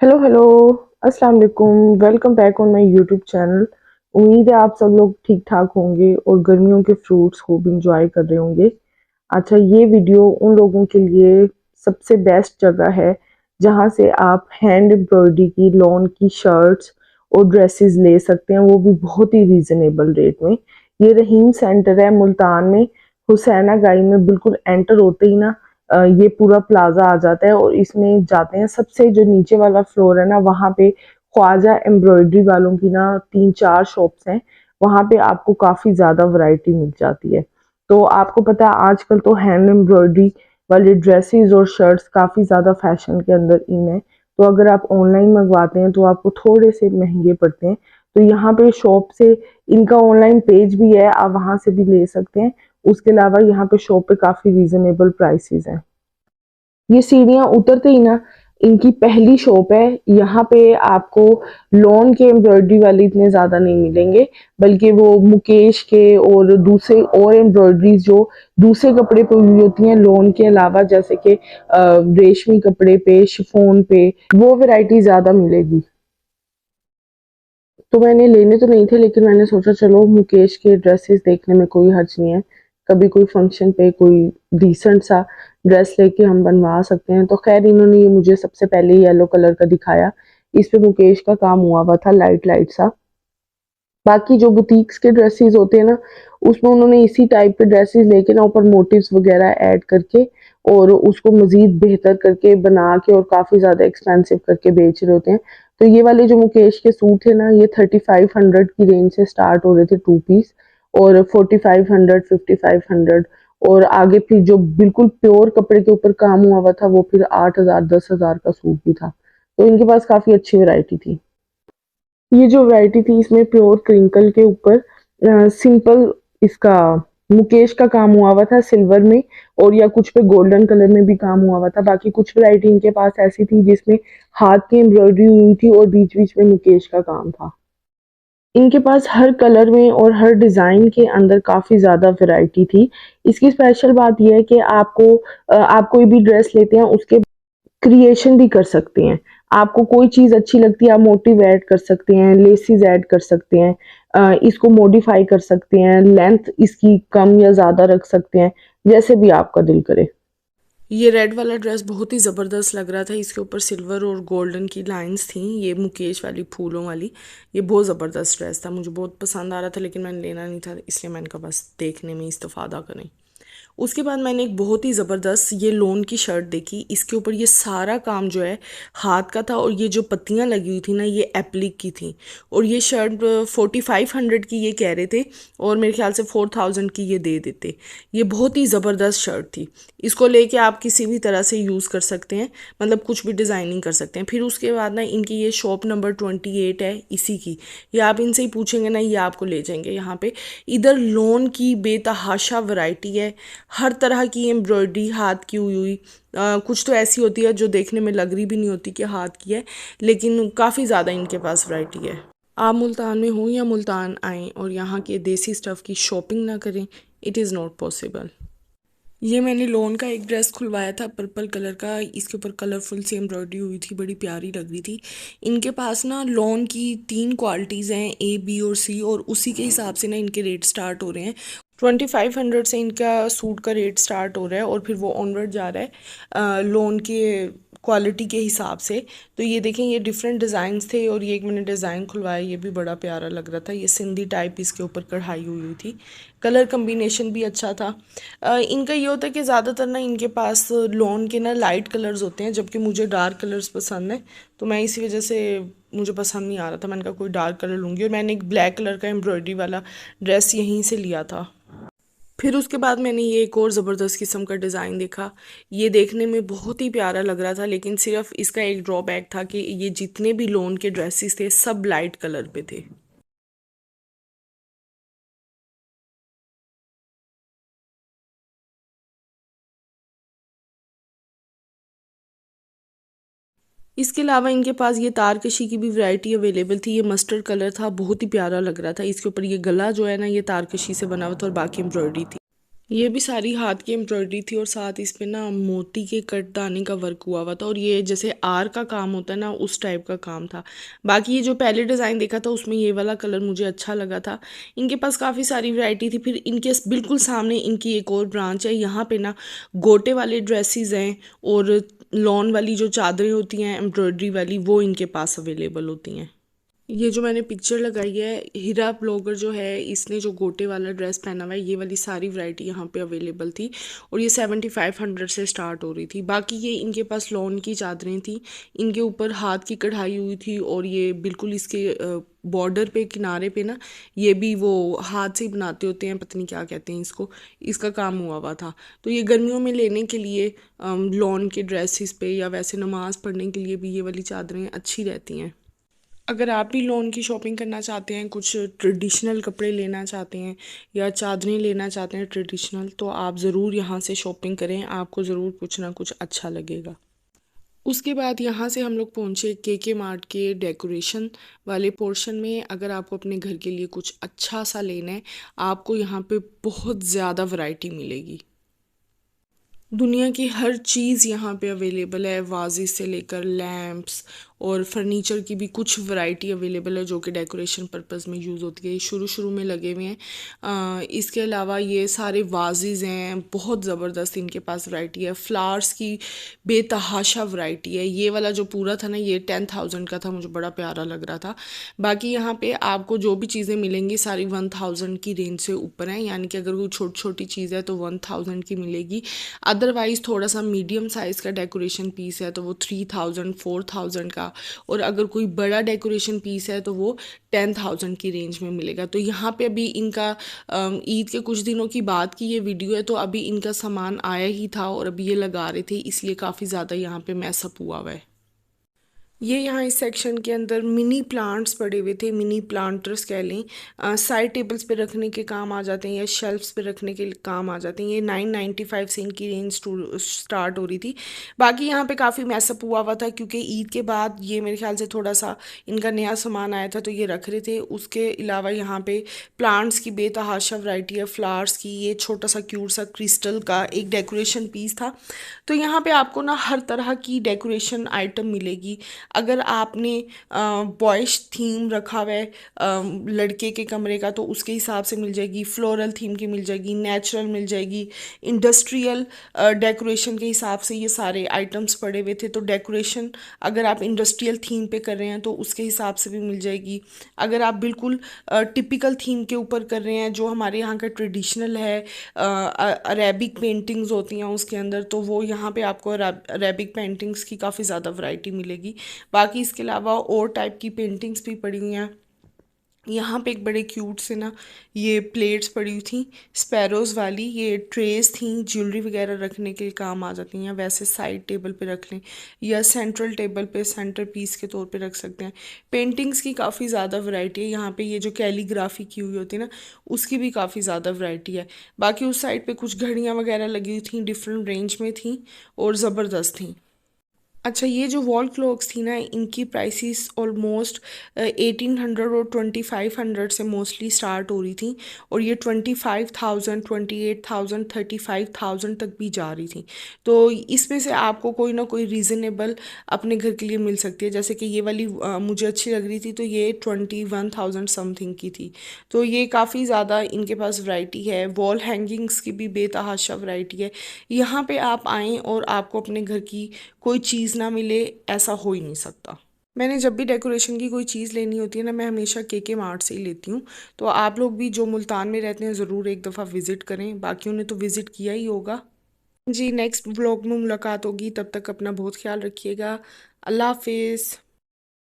Hello hello, अस्सलाम वालेकुम। Welcome back on my YouTube channel. उम्मीद है आप सब लोग ठीक ठाक होंगे और गर्मियों के फ्रूट्स खूब इंजॉय कर रहे होंगे। अच्छा, ये वीडियो उन लोगों के लिए सबसे बेस्ट जगह है जहाँ से आप हैंड एम्ब्रॉयडरी की लॉन की शर्ट्स और ड्रेसेस ले सकते हैं, वो भी बहुत ही रीजनेबल रेट में। ये रहीम सेंटर है मुल्तान में, हुसैना गाई में। बिल्कुल एंटर होते ही ना ये पूरा प्लाजा आ जाता है और इसमें जाते हैं। सबसे जो नीचे वाला फ्लोर है ना, वहाँ पे ख्वाजा एम्ब्रॉयडरी वालों की ना 3-4 शॉप्स हैं। वहाँ पे आपको काफ़ी ज़्यादा वैरायटी मिल जाती है। तो आपको पता है आजकल तो हैंड एम्ब्रॉयडरी वाली ड्रेसेस और शर्ट्स काफ़ी ज़्यादा फैशन के अंदर इन है। तो अगर आप ऑनलाइन मंगवाते हैं तो आपको थोड़े से महंगे पड़ते हैं। तो यहाँ पे शॉप से इनका ऑनलाइन पेज भी है, आप वहाँ से भी ले सकते हैं। उसके अलावा यहाँ पे शॉप पे काफ़ी रीजनेबल प्राइसेस हैं। ये सीढ़ियाँ उतरते ही ना इनकी पहली शॉप है। यहाँ पे आपको लॉन के एम्ब्रॉयडरी वाले इतने ज़्यादा नहीं मिलेंगे, बल्कि वो मुकेश के और दूसरे और एम्ब्रॉयडरीज जो दूसरे कपड़े पे हुई होती हैं लॉन के अलावा, जैसे कि रेशमी कपड़े पे, शिफॉन पे, वो वैरायटी ज़्यादा मिलेगी। तो मैंने लेने तो नहीं थे, लेकिन मैंने सोचा चलो मुकेश के ड्रेसेस देखने में कोई हर्ज नहीं है। कभी कोई फंक्शन पे कोई डिसेंट सा ड्रेस लेके हम बनवा सकते हैं। तो खैर इन्होंने ये मुझे सबसे पहले येलो कलर का दिखाया। इस पे मुकेश का काम हुआ हुआ था, लाइट लाइट सा। बाकी जो बुटीक्स के ड्रेसेस होते हैं ना, उसमें उन्होंने इसी टाइप के ड्रेसेस लेके ना ऊपर मोटिव्स वगैरह ऐड करके और उसको मजीद बेहतर करके बना के और काफी ज्यादा एक्सपेंसिव करके बेच रहे होते हैं। तो ये वाले जो मुकेश के सूट है ना, ये 3500 की रेंज से स्टार्ट हो रहे थे 2 पीस, और 4500, 5500, और आगे फिर जो बिल्कुल प्योर कपड़े के ऊपर काम हुआ हुआ था वो फिर 8000, 10,000 का सूट भी था। तो इनके पास काफी अच्छी वैरायटी थी। ये जो वैरायटी थी इसमें प्योर क्रिंकल के ऊपर सिंपल इसका मुकेश का काम हुआ हुआ था सिल्वर में, और या कुछ पे गोल्डन कलर में भी काम हुआ हुआ था। बाकी कुछ वैरायटी इनके पास ऐसी थी जिसमें हाथ की एम्ब्रॉयडरी हुई थी और बीच बीच में मुकेश का काम था। इनके पास हर कलर में और हर डिजाइन के अंदर काफी ज्यादा वैरायटी थी। इसकी स्पेशल बात यह है कि आप कोई भी ड्रेस लेते हैं उसके क्रिएशन भी कर सकते हैं। आपको कोई चीज़ अच्छी लगती है, आप मोटिव ऐड कर सकते हैं, लेसिस ऐड कर सकते हैं, इसको मॉडिफाई कर सकते हैं, लेंथ इसकी कम या ज़्यादा रख सकते हैं, जैसे भी आपका दिल करे। ये रेड वाला ड्रेस बहुत ही ज़बरदस्त लग रहा था। इसके ऊपर सिल्वर और गोल्डन की लाइंस थी, ये मुकेश वाली फूलों वाली। ये बहुत ज़बरदस्त ड्रेस था, मुझे बहुत पसंद आ रहा था, लेकिन मैंने लेना नहीं था, इसलिए मैंने कहा बस देखने में इस्तेफादा करें। उसके बाद मैंने एक बहुत ही ज़बरदस्त ये लोन की शर्ट देखी। इसके ऊपर ये सारा काम जो है हाथ का था, और ये जो पत्तियां लगी हुई थी ना ये एप्लिक की थी। और ये शर्ट 4500 की ये कह रहे थे, और मेरे ख्याल से 4000 की ये दे देते। ये बहुत ही ज़बरदस्त शर्ट थी। इसको लेके आप किसी भी तरह से यूज़ कर सकते हैं, मतलब कुछ भी डिज़ाइनिंग कर सकते हैं। फिर उसके बाद ना इनकी ये शॉप नंबर 28 है इसी की। ये आप इनसे ही पूछेंगे ना, ये आपको ले जाएंगे यहाँ पे। इधर लोन की बेतहाशा वैरायटी है, हर तरह की एम्ब्रॉयडरी हाथ की हुई हुई। कुछ तो ऐसी होती है जो देखने में लग रही भी नहीं होती कि हाथ की है, लेकिन काफ़ी ज़्यादा इनके पास वैरायटी है। आप मुल्तान में हो या मुल्तान आएँ और यहाँ के देसी स्टफ़ की शॉपिंग ना करें, इट इज़ नॉट पॉसिबल। ये मैंने लोन का एक ड्रेस खुलवाया था पर्पल कलर का। इसके ऊपर कलरफुल सी एम्ब्रॉयडरी हुई थी, बड़ी प्यारी लग रही थी। इनके पास ना लोन की 3 क्वालिटीज़ हैं, ए बी और सी, और उसी के हिसाब से ना इनके रेट स्टार्ट हो रहे हैं। 2500 से इनका सूट का रेट स्टार्ट हो रहा है, और फिर वो ऑनवर्ड जा रहा है लोन के क्वालिटी के हिसाब से। तो ये देखें, ये डिफरेंट डिज़ाइंस थे, और ये एक मैंने डिज़ाइन खुलवाया, ये भी बड़ा प्यारा लग रहा था। ये सिंधी टाइप इसके ऊपर कढ़ाई हुई हुई थी, कलर कम्बिनेशन भी अच्छा था। इनका ये होता है कि ज़्यादातर ना इनके पास लॉन के ना लाइट कलर्स होते हैं, जबकि मुझे डार्क कलर्स पसंद है। तो मैं इसी वजह से, मुझे पसंद नहीं आ रहा था, मैंने कहा कोई डार्क कलर लूँगी। और मैंने एक ब्लैक कलर का एम्ब्रॉयडरी वाला ड्रेस यहीं से लिया था। फिर उसके बाद मैंने ये एक और ज़बरदस्त किस्म का डिज़ाइन देखा। ये देखने में बहुत ही प्यारा लग रहा था, लेकिन सिर्फ इसका एक ड्रॉबैक था कि ये जितने भी लोन के ड्रेसेस थे सब लाइट कलर पे थे। इसके अलावा इनके पास ये तारकशी की भी वैरायटी अवेलेबल थी। ये मस्टर्ड कलर था, बहुत ही प्यारा लग रहा था। इसके ऊपर ये गला जो है ना, ये तारकशी से बना हुआ था, और बाकी एम्ब्रॉयडरी थी। ये भी सारी हाथ की एम्ब्रॉयडरी थी और साथ इस पे ना मोती के कटदाने का वर्क हुआ हुआ था और ये जैसे आर का काम होता है ना उस टाइप का काम था। बाकी ये जो पहले डिज़ाइन देखा था उसमें ये वाला कलर मुझे अच्छा लगा था। इनके पास काफ़ी सारी वैरायटी थी। फिर इनके बिल्कुल सामने इनकी एक और ब्रांच है। यहाँ पे ना गोटे वाले ड्रेसेस हैं और लॉन वाली जो चादरें होती हैं एम्ब्रॉयडरी वाली वो इनके पास अवेलेबल होती हैं। ये जो मैंने पिक्चर लगाई है, हीरा ब्लॉगर जो है इसने जो गोटे वाला ड्रेस पहना हुआ है, ये वाली सारी वैरायटी यहाँ पे अवेलेबल थी और ये 7500 से स्टार्ट हो रही थी। बाकी ये इनके पास लॉन की चादरें थी, इनके ऊपर हाथ की कढ़ाई हुई थी और ये बिल्कुल इसके बॉर्डर पे किनारे पे ना ये भी वो हाथ से ही बनाते होते हैं, पता नहीं क्या कहते हैं इसको, इसका काम हुआ हुआ था। तो ये गर्मियों में लेने के लिए लॉन के ड्रेसेस पे या वैसे नमाज पढ़ने के लिए भी ये वाली चादरें अच्छी रहती हैं। अगर आप भी लोन की शॉपिंग करना चाहते हैं, कुछ ट्रेडिशनल कपड़े लेना चाहते हैं या चादरें लेना चाहते हैं ट्रेडिशनल, तो आप ज़रूर यहाँ से शॉपिंग करें, आपको ज़रूर कुछ ना कुछ अच्छा लगेगा। उसके बाद यहाँ से हम लोग पहुँचे के मार्ट के डेकोरेशन वाले पोर्शन में। अगर आपको अपने घर के लिए कुछ अच्छा सा लेना है, आपको यहाँ पे बहुत ज़्यादा वैरायटी मिलेगी। दुनिया की हर चीज़ यहाँ पे अवेलेबल है, वाज़े से लेकर लैम्प्स और फर्नीचर की भी कुछ वैरायटी अवेलेबल है जो कि डेकोरेशन पर्पस में यूज़ होती है। ये शुरू शुरू में लगे हुए हैं। इसके अलावा ये सारे वाजेज़ हैं, बहुत ज़बरदस्त इनके पास वैरायटी है। फ्लावर्स की बेतहाशा वैरायटी है। ये वाला जो पूरा था ना ये 10,000 का था, मुझे बड़ा प्यारा लग रहा था। बाकी यहाँ पे आपको जो भी चीज़ें मिलेंगी सारी 1000 की रेंज से ऊपर हैं, यानी कि अगर कोई छोटी छोटी चीज़ है तो 1000 की मिलेगी। अदरवाइज़ थोड़ा सा मीडियम साइज़ का डेकोरेशन पीस है तो वो 3000 4000 का, और अगर कोई बड़ा डेकोरेशन पीस है तो वो 10,000 की रेंज में मिलेगा। तो यहाँ पे अभी इनका ईद के कुछ दिनों की बात की ये वीडियो है, तो अभी इनका सामान आया ही था और अभी ये लगा रहे थे, इसलिए काफ़ी ज़्यादा यहाँ पे मैसअप हुआ हुआ है। ये यहाँ इस सेक्शन के अंदर मिनी प्लांट्स पड़े हुए थे, मिनी प्लांटर्स कह लें, साइड टेबल्स पे रखने के काम आ जाते हैं या शेल्फ्स पे रखने के काम आ जाते हैं। ये 995 से इनकी रेंज स्टार्ट हो रही थी। बाकी यहाँ पे काफ़ी मैसअप हुआ हुआ था क्योंकि ईद के बाद ये मेरे ख्याल से थोड़ा सा इनका नया सामान आया था तो ये रख रहे थे। उसके अलावा यहाँ पे प्लांट्स की बेतहाशा वैरायटी है, फ्लावर्स की। ये छोटा सा क्यूट सा क्रिस्टल का एक डेकोरेशन पीस था। तो यहाँ पे आपको ना हर तरह की डेकोरेशन आइटम मिलेगी। अगर आपने बॉयज थीम रखा हुआ है लड़के के कमरे का, तो उसके हिसाब से मिल जाएगी। फ्लोरल थीम की मिल जाएगी, नेचुरल मिल जाएगी, इंडस्ट्रियल डेकोरेशन के हिसाब से ये सारे आइटम्स पड़े हुए थे। तो डेकोरेशन अगर आप इंडस्ट्रियल थीम पे कर रहे हैं तो उसके हिसाब से भी मिल जाएगी। अगर आप बिल्कुल टिपिकल थीम के ऊपर कर रहे हैं जो हमारे यहाँ का ट्रेडिशनल है, अरेबिक पेंटिंग्स होती हैं उसके अंदर, तो वो यहाँ पे आपको अरेबिक पेंटिंग्स की काफ़ी ज़्यादा वैरायटी मिलेगी। बाकी इसके अलावा और टाइप की पेंटिंग्स भी पड़ी हुई हैं। यहाँ पे एक बड़े क्यूट से ना ये प्लेट्स पड़ी हुई थी स्पैरोज़ वाली। ये ट्रेस थी, ज्वेलरी वगैरह रखने के काम आ जाती हैं। वैसे साइड टेबल पे रख लें या सेंट्रल टेबल पे सेंटर पीस के तौर पे रख सकते हैं। पेंटिंग्स की काफ़ी ज़्यादा वैरायटी है यहाँ पे। ये जो कैलीग्राफी की हुई होती है ना उसकी भी काफ़ी ज़्यादा वैरायटी है। बाकी उस साइड पे कुछ घड़ियाँ वगैरह लगी हुई थी, डिफरेंट रेंज में थी और ज़बरदस्त थी। अच्छा, ये जो वॉल क्लॉक्स थी ना इनकी प्राइसेस ऑलमोस्ट 1800 और 2500 से मोस्टली स्टार्ट हो रही थी और ये 25,000 28,000 35,000 तक भी जा रही थी। तो इसमें से आपको कोई ना कोई रीज़नेबल अपने घर के लिए मिल सकती है। जैसे कि ये वाली मुझे अच्छी लग रही थी तो ये 21,000 समथिंग की थी। तो ये काफ़ी ज़्यादा इनके पास वैरायटी है। वॉल हैंगिंग्स की भी बेतहाशा वैरायटी है। यहाँ पे आप आएँ और आपको अपने घर की कोई चीज़ ना मिले, ऐसा हो ही नहीं सकता। मैंने जब भी डेकोरेशन की कोई चीज़ लेनी होती है ना मैं हमेशा के मार्ट से ही लेती हूँ। तो आप लोग भी जो मुल्तान में रहते हैं ज़रूर एक दफ़ा विज़िट करें, बाकियों ने तो विज़िट किया ही होगा। जी, नेक्स्ट व्लॉग में मुलाकात होगी, तब तक अपना बहुत ख्याल रखिएगा। अल्लाह हाफिज़।